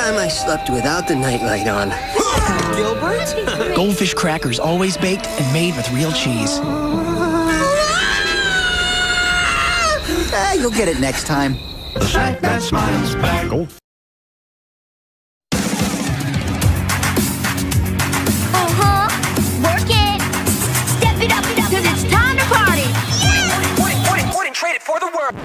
time I slept without the nightlight on. Gilbert? Goldfish crackers, always baked and made with real cheese. You'll get it next time. The snack that smiles back. Goldfish. Work it. Step it up, cause it's time to party. Yeah! Wouldn't trade it for the world.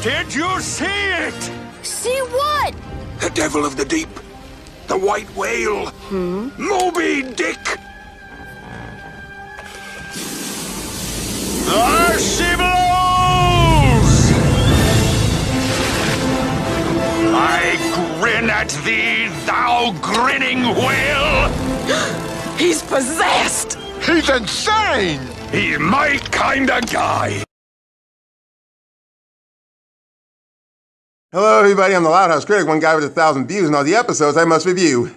Did you see it? See what? The devil of the deep. The white whale. Moby Dick. There she blows! I grin at thee, thou grinning whale! He's possessed! He's insane! He's my kind of guy. Hello everybody, I'm the Loud House Critic, one guy with 1,000 views and all the episodes I must review.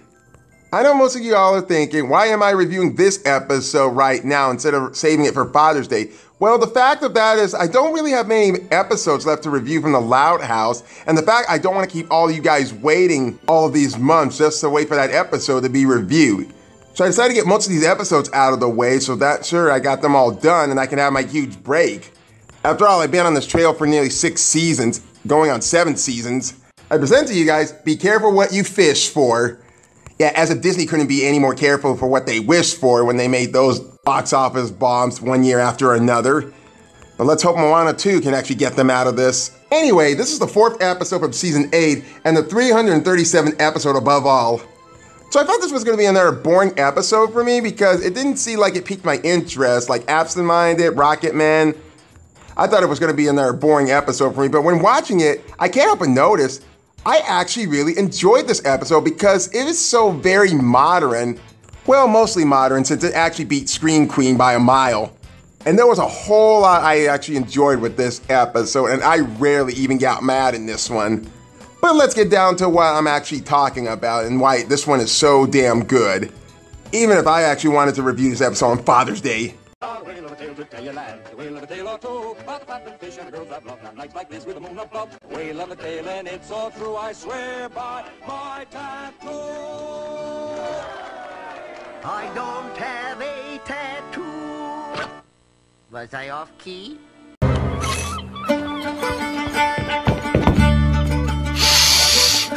I know most of you all are thinking, why am I reviewing this episode right now instead of saving it for Father's Day? Well, the fact of that is I don't really have many episodes left to review from the Loud House, and the fact I don't want to keep all you guys waiting all of these months just to wait for that episode to be reviewed. So I decided to get most of these episodes out of the way so that, sure, I got them all done and I can have my huge break. After all, I've been on this trail for nearly 6 seasons, going on 7 seasons. I present to you guys, be careful what you fish for. Yeah, as if Disney couldn't be any more careful for what they wished for when they made those box office bombs one year after another. But let's hope Moana 2 can actually get them out of this. Anyway, this is the 4th episode from season 8 and the 337th episode above all. So I thought this was going to be another boring episode for me because it didn't seem like it piqued my interest, like Absent Minded, Rocket Man. I thought it was going to be another boring episode for me, but when watching it, I can't help but notice I actually really enjoyed this episode because it is so very modern. Well, mostly modern since it actually beat Scream Queen by a mile. And there was a whole lot I actually enjoyed with this episode, and I rarely even got mad in this one. But let's get down to what I'm actually talking about and why this one is so damn good. Even if I actually wanted to review this episode on Father's Day. Whale of a tale to tell you land, the whale of a tale or two, about the flapping fish and the girls I've loved, on nights like this with the moon above. Whale of a tale and it's all true, I swear by my tattoo. I don't have a tattoo. Was I off key?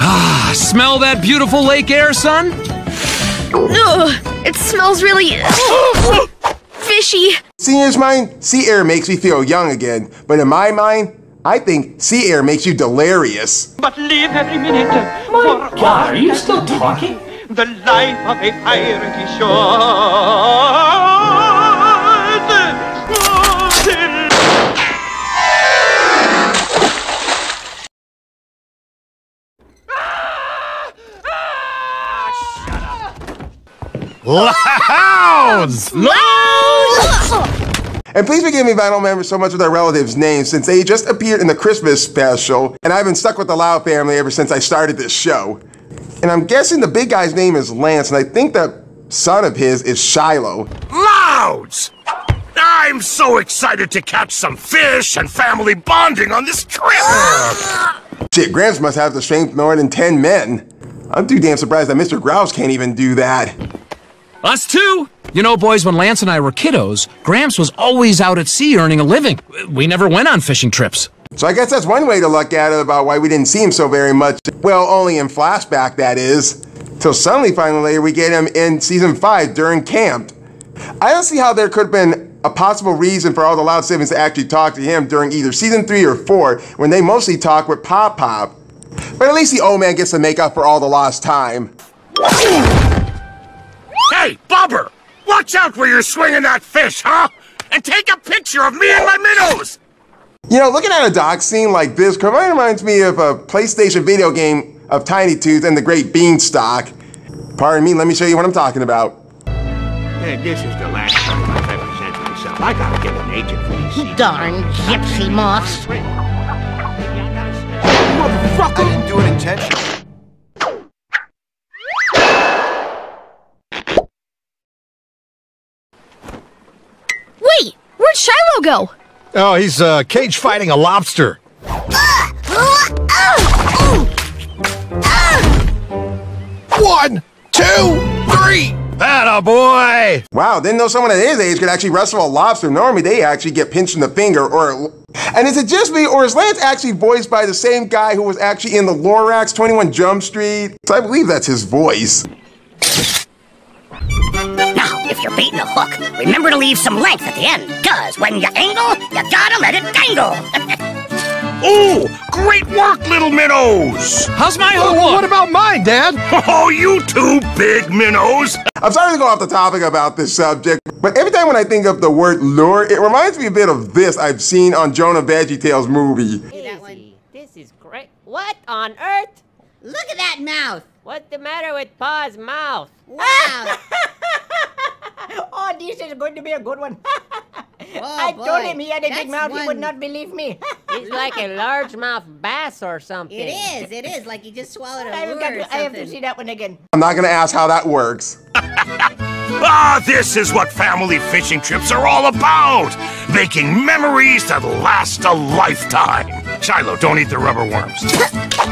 Ah, smell that beautiful lake air, son? Ugh, it smells really fishy. Senior's mind, sea air makes me feel young again, but in my mind, I think sea air makes you delirious. But live every minute. My God, are you still talking? The life of a pirate is short. Louds! And please forgive me if I don't remember so much of their relatives' names since they just appeared in the Christmas special, and I've been stuck with the Loud family ever since I started this show. And I'm guessing the big guy's name is Lance, and I think that son of his is Shiloh. Louds! I'm so excited to catch some fish and family bonding on this trip! Shit, Gramps must have the strength more than 10 men. I'm too damn surprised that Mr. Grouse can't even do that. Us too! You know, boys, when Lance and I were kiddos, Gramps was always out at sea earning a living. We never went on fishing trips. So I guess that's one way to look at it about why we didn't see him so very much. Well, only in flashback, that is. Till suddenly, finally, later, we get him in Season 5 during camp. I don't see how there could have been a possible reason for all the Loud siblings to actually talk to him during either Season 3 or 4, when they mostly talk with Pop Pop. But at least the old man gets to make up for all the lost time. Hey, Bubber! Watch out where you're swinging that fish, huh? And take a picture of me and my minnows! You know, looking at a dock scene like this kind of reminds me of a PlayStation video game of Tiny Tooth and the Great Beanstalk. Pardon me, let me show you what I'm talking about. Hey, this is the last time I've ever said to myself, I gotta get an agent for these. Darn gypsy moths. Motherfucker! I didn't do it intentionally. Wait, where'd Shiloh go? Oh, he's cage fighting a lobster. 1, 2, 3. Atta boy! Wow, didn't know someone at his age could actually wrestle a lobster. Normally, they actually get pinched in the finger or... And is it just me, or is Lance actually voiced by the same guy who was actually in the Lorax 21 Jump Street? So I believe that's his voice. Now, if you're baiting a hook, remember to leave some length at the end, cause when you angle, you gotta let it dangle. Oh, great work, little minnows! How's my hook? What about mine, Dad? Oh, you two big minnows! I'm sorry to go off the topic about this subject, but every time when I think of the word lure, it reminds me a bit of this I've seen on Jonah VeggieTales movie. This is great. What on earth? Look at that mouth. What's the matter with Pa's mouth? Wow. Oh, this is going to be a good one. Oh, I boy. told him he had a big That's mouth. He would one- not believe me. It's like a largemouth bass or something. It is like you just swallowed a I lure or have to something. see that one again. I'm not gonna ask how that works. Ah, this is what family fishing trips are all about! Making memories that last a lifetime! Shiloh, don't eat the rubber worms.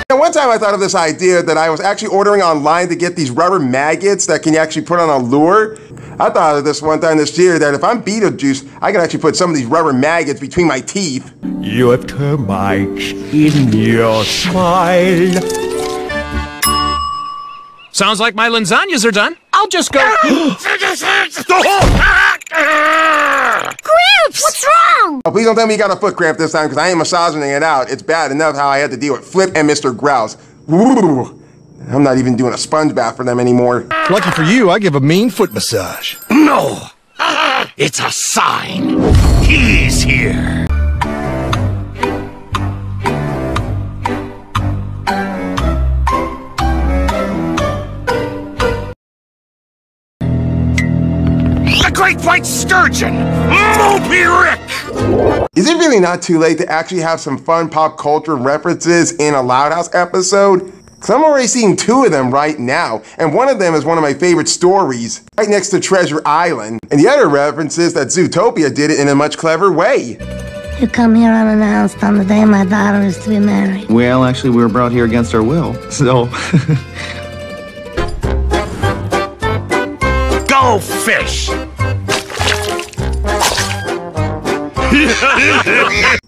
And one time I thought of this idea that I was actually ordering online to get these rubber maggots that can you actually put on a lure. I thought of this one time this year that if I'm Beetlejuice, I can actually put some of these rubber maggots between my teeth. You have termites in your smile. Sounds like my lasagnas are done. I'll just go. Gramps, what's wrong? Oh, please don't tell me you got a foot cramp this time, because I ain't massaging it out. It's bad enough how I had to deal with Flip and Mr. Grouse. Ooh, I'm not even doing a sponge bath for them anymore. Lucky for you, I give a mean foot massage. No! It's a sign. He's here. The Great White Sturgeon! Moby Rick! Is it really not too late to actually have some fun pop culture references in a Loud House episode? Because I'm already seeing 2 of them right now, and one of them is one of my favorite stories, right next to Treasure Island. And the other reference is that Zootopia did it in a much clever way. You come here unannounced on the day my daughter is to be married. Well, actually, we were brought here against our will, so... Go fish!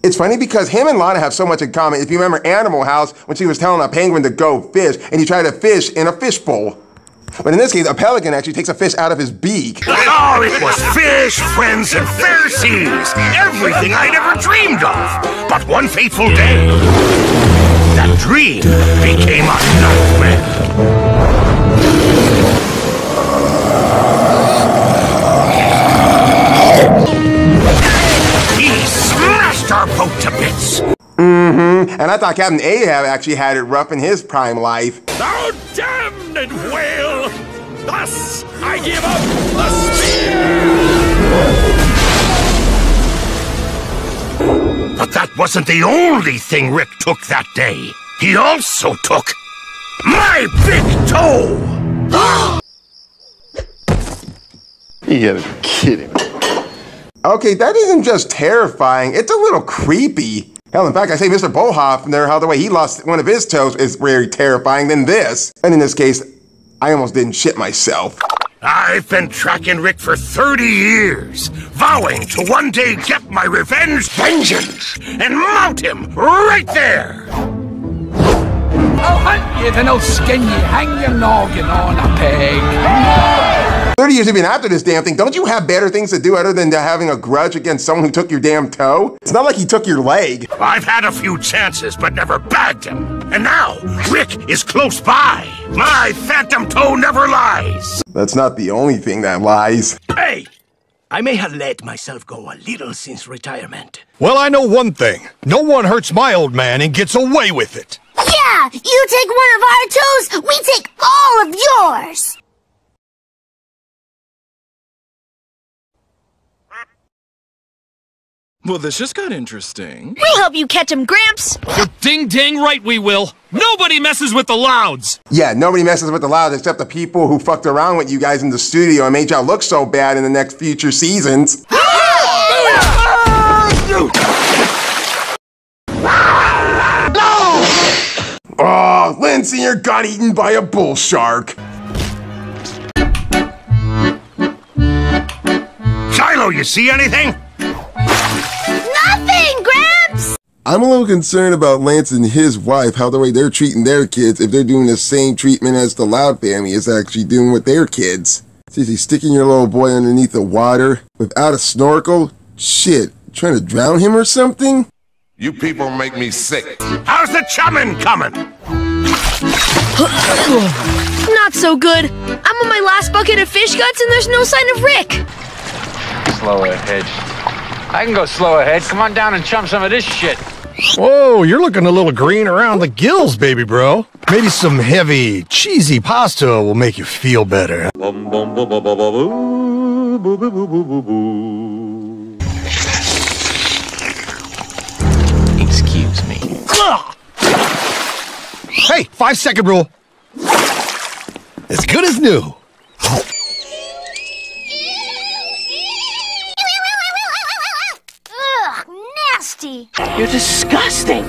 It's funny because him and Lana have so much in common. If you remember Animal House, when she was telling a penguin to go fish, and he tried to fish in a fishbowl. But in this case, a pelican actually takes a fish out of his beak. Oh, it was fish, friends, and fair seas. Everything I'd ever dreamed of. But one fateful day, that dream became a nightmare. Our boat to bits. And I thought Captain Ahab actually had it rough in his prime life. Thou damned whale! Thus I give up the spear! But that wasn't the only thing Rick took that day. He also took my big toe! You gotta be kidding me. Okay, that isn't just terrifying, it's a little creepy. Hell, in fact, I say Mr. Bolhoff there, how the way he lost one of his toes is very terrifying than this. And in this case, I almost didn't shit myself. I've been tracking Rick for 30 years, vowing to one day get my revenge vengeance and mount him right there. I'll hunt you, then I'll skin you, hang your noggin on a peg. 30 years you've been after this damn thing. Don't you have better things to do other than having a grudge against someone who took your damn toe? It's not like he took your leg. I've had a few chances, but never bagged him. And now, Rick is close by. My phantom toe never lies. That's not the only thing that lies. Hey! I may have let myself go a little since retirement. Well, I know one thing. No one hurts my old man and gets away with it. Yeah! You take one of our toes, we take all of yours! Well, this just got interesting. We'll help you catch him, Gramps. You're ding right we will. Nobody messes with the Louds. Yeah, nobody messes with the Louds except the people who fucked around with you guys in the studio and made y'all look so bad in the next future seasons. Oh, Lindsay, you got eaten by a bull shark. Shiloh, you see anything? Nothing, Gramps! I'm a little concerned about Lance and his wife, how the way they're treating their kids, if they're doing the same treatment as the Loud family is actually doing with their kids. Seriously, sticking your little boy underneath the water without a snorkel? Shit, trying to drown him or something? You people make me sick. How's the chummin' coming? Not so good. I'm on my last bucket of fish guts and there's no sign of Rick. Slow ahead. I can go slow ahead. Come on down and chum some of this shit. Whoa, you're looking a little green around the gills, baby bro. Maybe some heavy, cheesy pasta will make you feel better. Excuse me. Hey, 5-second rule. As good as new. Ugh, nasty. You're disgusting.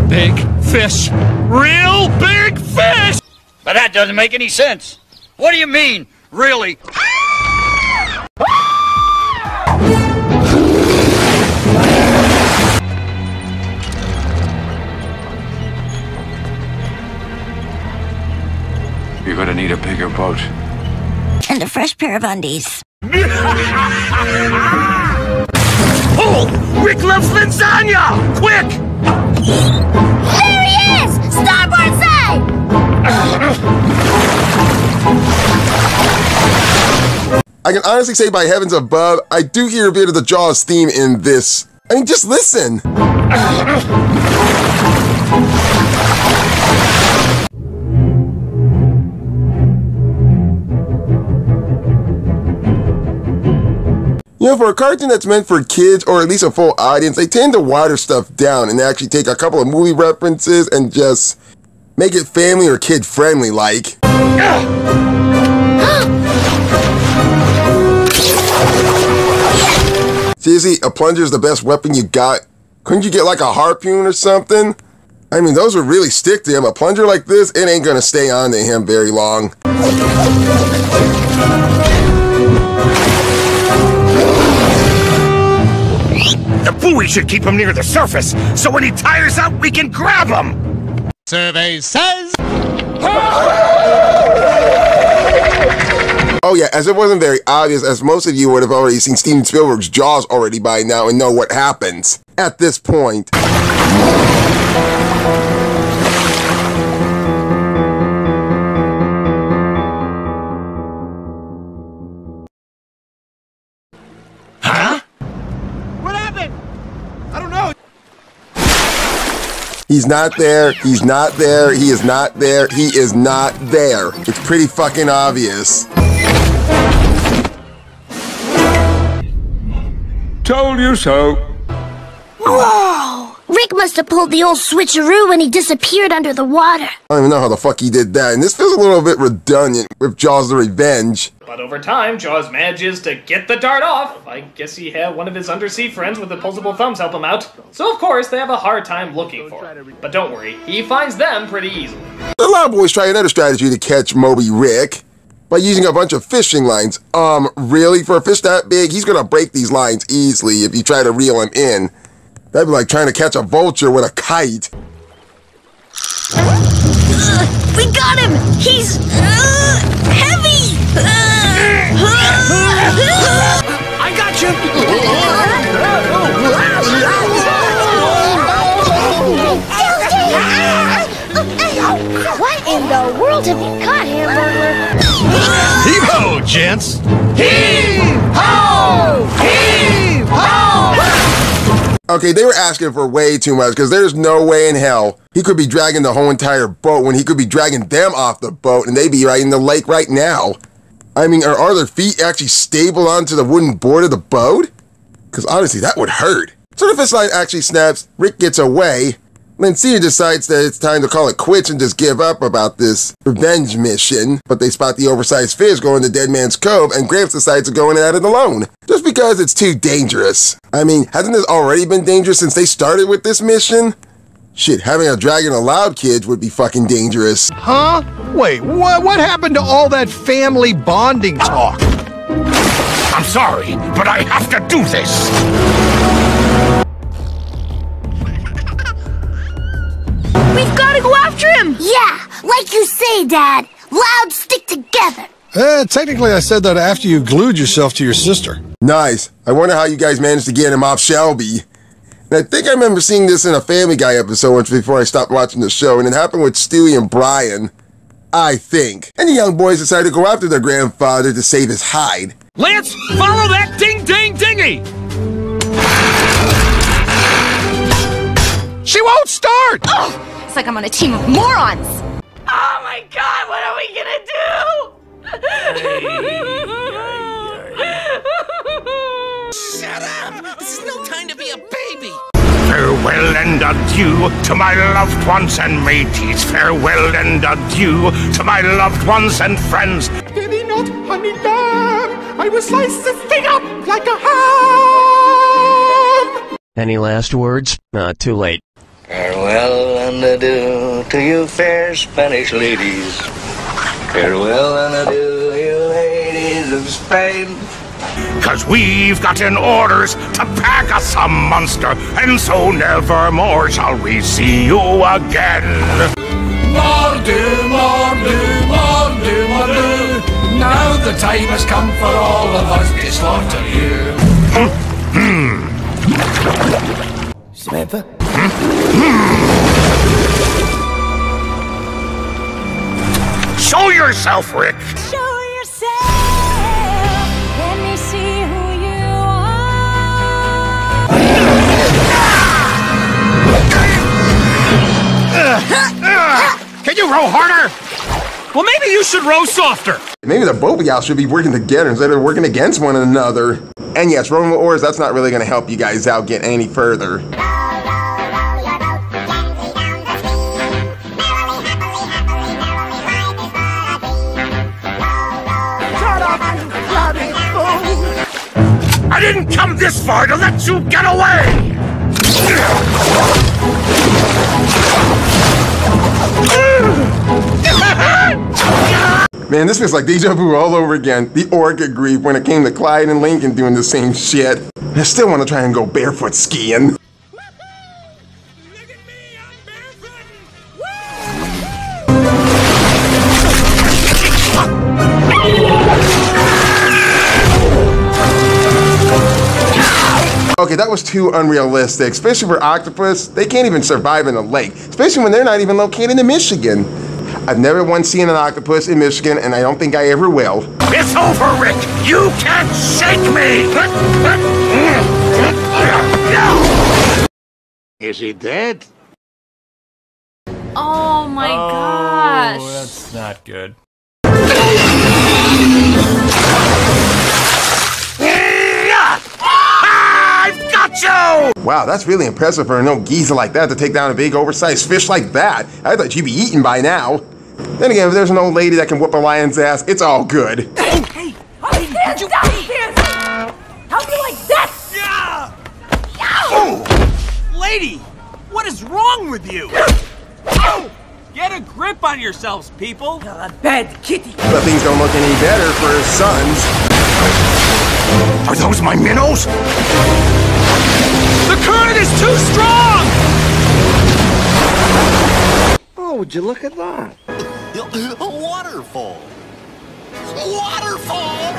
Big fish. Real big fish! But that doesn't make any sense. What do you mean, really? You're gonna need a bigger boat. And a fresh pair of undies. Oh! Rick loves lasagna! Quick! There he is! Starboard side! I can honestly say by heavens above, I do hear a bit of the Jaws theme in this. I mean, just listen. You know, for a cartoon that's meant for kids, or at least a full audience, they tend to water stuff down and actually take a couple of movie references and just make it family or kid-friendly like. Seriously, a plunger is the best weapon you got? Couldn't you get like a harpoon or something? I mean, those would really stick to him. A plunger like this, it ain't gonna stay on to him very long. The buoy should keep him near the surface, so when he tires out, we can grab him! Survey says... Oh yeah, as it wasn't very obvious, as most of you would have already seen Steven Spielberg's Jaws already by now and know what happens at this point. He's not there, he's not there, he is not there, he is not there. It's pretty fucking obvious. Told you so. Whoa! Rick must have pulled the old switcheroo when he disappeared under the water. I don't even know how the fuck he did that, and this feels a little bit redundant with Jaws the Revenge. But over time, Jaws manages to get the dart off. I guess he had one of his undersea friends with opposable thumbs help him out. So of course, they have a hard time looking for him. But don't worry, he finds them pretty easily. A lot of boys try another strategy to catch Moby Rick by using a bunch of fishing lines. Really? For a fish that big, he's gonna break these lines easily if you try to reel him in. That'd be like trying to catch a vulture with a kite. We got him! He's heavy! I got you! What in the world have you caught, Hamburglar? Heave-ho, gents! Heave-ho! Heave-ho! Okay, they were asking for way too much, because there's no way in hell he could be dragging the whole entire boat when he could be dragging them off the boat and they'd be right in the lake right now. I mean, are their feet actually stable onto the wooden board of the boat? Because honestly, that would hurt. So the fish line actually snaps, Rick gets away, Lancia decides that it's time to call it quits and just give up about this revenge mission, but they spot the oversized fish going to Dead Man's Cove, and Gramps decides to go in at it alone, just because it's too dangerous. I mean, hasn't this already been dangerous since they started with this mission? Shit, having a dragon allowed kids would be fucking dangerous. Huh? Wait, what happened to all that family bonding talk? I'm sorry, but I have to do this. We've got to go after him! Yeah, like you say, Dad. Loud stick together. Technically I said that after you glued yourself to your sister. Nice. I wonder how you guys managed to get him off Shelby. And I think I remember seeing this in a Family Guy episode once before I stopped watching the show, and it happened with Stewie and Brian. I think. And the young boys decided to go after their grandfather to save his hide. Lance, follow that ding-ding-dingy! She won't start! Oh, it's like I'm on a team of morons! Oh my god, what are we gonna do? Shut up! This is no time to be a baby! Farewell and adieu to my loved ones and mateys. Farewell and adieu to my loved ones and friends. Did not, honey lamb? I will slice this thing up like a ham! Any last words? Too late. Farewell and adieu to you fair Spanish ladies. Farewell and adieu, you ladies of Spain. 'Cause we've gotten orders to pack us some monster, and so nevermore shall we see you again. Mordu, mordu, mordu, mordu. Now the time has come for all of us to slaughter you. Samantha? Show yourself, Rick! Show yourself! Let me see who you are! Can you row harder? Well, maybe you should row softer. Maybe the boat y'all should be working together instead of working against one another. And yes, rowing with oars, that's not really going to help you guys out get any further. I didn't come this far to let you get away! Man, this feels like deja vu all over again. The orca grief when it came to Clyde and Lincoln doing the same shit. I still want to try and go barefoot skiing. Okay, that was too unrealistic, especially for octopus. They can't even survive in a lake, especially when they're not even located in Michigan. I've never once seen an octopus in Michigan, and I don't think I ever will. It's over, Rick! You can't shake me! Is he dead? Oh my gosh! That's not good. I've got you! Wow, that's really impressive for an old geezer like that to take down a big oversized fish like that. I thought you'd be eaten by now. Then again, if there's an old lady that can whoop a lion's ass, it's all good. Hey, Hands down, kids! How do you like that? Oh! Lady, what is wrong with you? Get a grip on yourselves, people! Bad kitty. But things don't look any better for his sons. Are those my minnows? The current is too strong! Oh, would you look at that? A waterfall. Waterfall!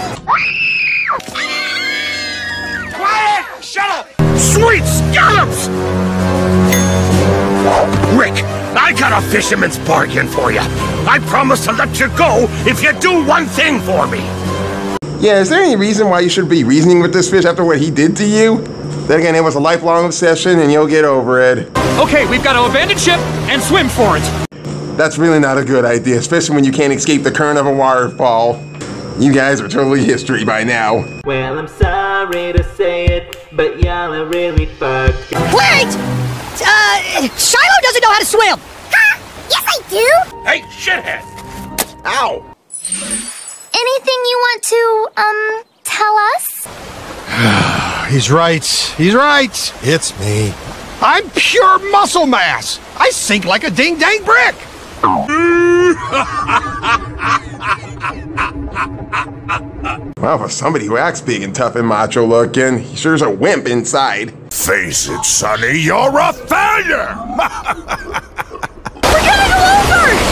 Quiet! Shut up! Sweet scallops! Rick, I got a fisherman's bargain for you. I promise to let you go if you do one thing for me. Yeah, is there any reason why you should be reasoning with this fish after what he did to you? Then again, it was a lifelong obsession and you'll get over it. Okay, we've got to abandon ship and swim for it. That's really not a good idea, especially when you can't escape the current of a waterfall. You guys are totally history by now. Well, I'm sorry to say it, but y'all are really fucked. Wait! Shiloh doesn't know how to swim! Huh? Yes, I do! Hey, shithead! Ow! Anything you want to, tell us? He's right. He's right. It's me. I'm pure muscle mass. I sink like a ding-dang brick. Well, for somebody who acts big and tough and macho looking, he sure is a wimp inside. Face it, Sonny, you're a failure! We're gonna go over! You're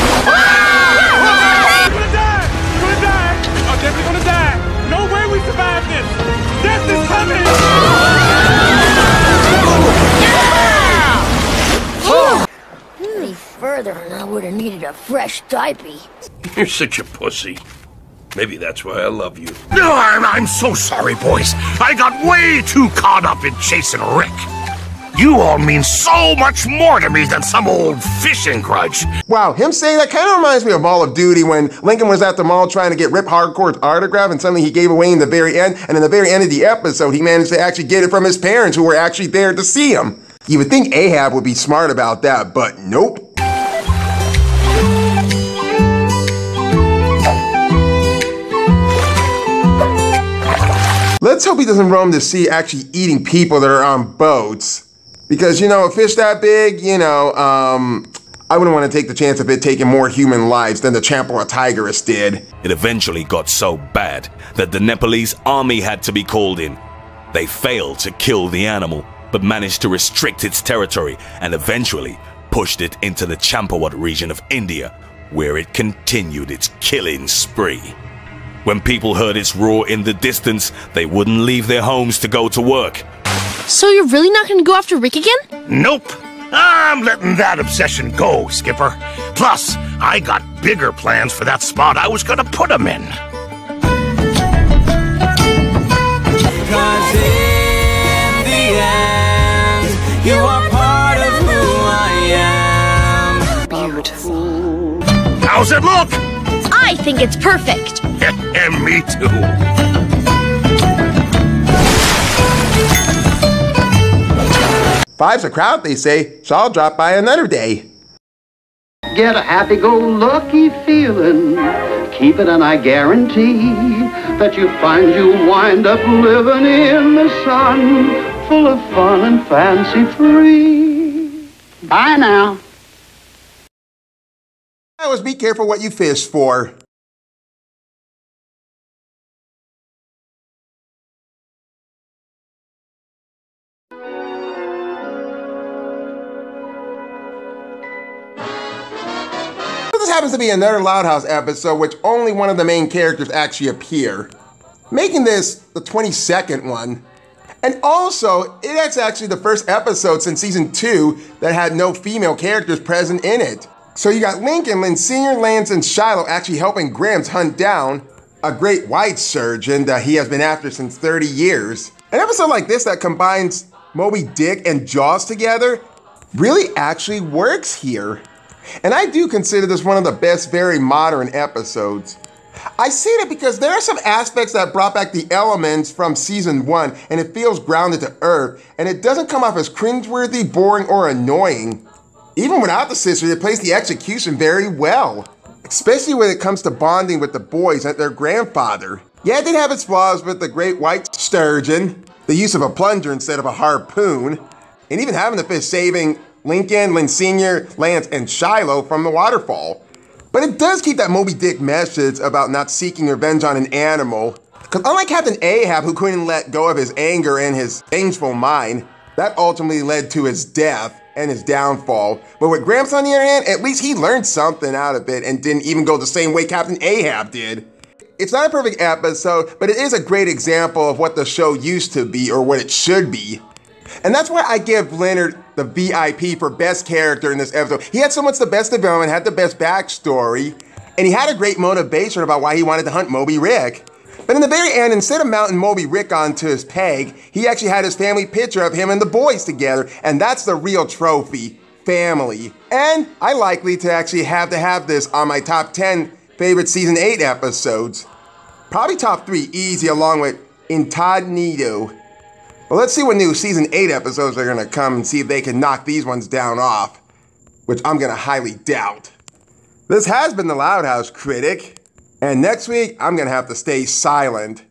gonna die! You're gonna die! I'm definitely gonna die! No way we survive this! Death is coming! Any further and I would have needed a fresh diaper. You're such a pussy. Maybe that's why I love you. No, I'm so sorry, boys. I got way too caught up in chasing Rick. You all mean so much more to me than some old fishing grudge. Wow, him saying that kind of reminds me of Call of Duty when Lincoln was at the mall trying to get Rip Hardcore's autograph and suddenly he gave away in the very end, and in the very end of the episode he managed to actually get it from his parents who were actually there to see him. You would think Ahab would be smart about that, but nope. Let's hope he doesn't roam the sea actually eating people that are on boats. Because, you know, a fish that big, you know, I wouldn't want to take the chance of it taking more human lives than the Champa Tigress did. It eventually got so bad that the Nepalese army had to be called in. They failed to kill the animal, but managed to restrict its territory and eventually pushed it into the Champawat region of India, where it continued its killing spree. When people heard its roar in the distance, they wouldn't leave their homes to go to work. So you're really not gonna go after Rick again? Nope. I'm letting that obsession go, Skipper. Plus, I got bigger plans for that spot I was gonna put him in. 'Cause in the end, you are part of who I am. Beautiful. How's it look? I think it's perfect. Me too. Five's a crowd, they say, so I'll drop by another day. Get a happy-go-lucky feeling. Keep it and I guarantee that you find you'll wind up living in the sun, full of fun and fancy-free. Bye now. Always be careful what you fish for. This happens to be another Loud House episode which only one of the main characters actually appear, making this the 22nd one. And also, it's actually the first episode since season 2 that had no female characters present in it. So you got Lincoln, Lynn Sr., Lance, and Shiloh actually helping Gramps hunt down a great white surgeon that he has been after since 30 years. An episode like this that combines Moby Dick and Jaws together really actually works here. And I do consider this one of the best very modern episodes. I say that because there are some aspects that brought back the elements from season 1 and it feels grounded to earth and it doesn't come off as cringeworthy, boring, or annoying. Even without the sisters, it plays the execution very well, especially when it comes to bonding with the boys and their grandfather. Yeah, it did have its flaws with the great white sturgeon, the use of a plunger instead of a harpoon, and even having the fish saving Lincoln, Lynn Sr., Lance, and Shiloh from the waterfall. But it does keep that Moby Dick message about not seeking revenge on an animal. Because unlike Captain Ahab, who couldn't let go of his anger and his vengeful mind, that ultimately led to his death and his downfall. But with Gramps on the other hand, at least he learned something out of it and didn't even go the same way Captain Ahab did. It's not a perfect episode, but it is a great example of what the show used to be or what it should be. And that's why I give Leonard the VIP for best character in this episode. He had so much the best development, had the best backstory, and he had a great motivation about why he wanted to hunt Moby Dick. But in the very end, instead of mounting Moby Dick onto his peg, he actually had his family picture of him and the boys together, and that's the real trophy, family. And I likely to actually have this on my top 10 favorite season 8 episodes. Probably top 3 easy, along with Incognito. Well, let's see what new season 8 episodes are gonna come and see if they can knock these ones down off, which I'm gonna highly doubt. This has been the Loud House Critic, and next week I'm gonna have to stay silent.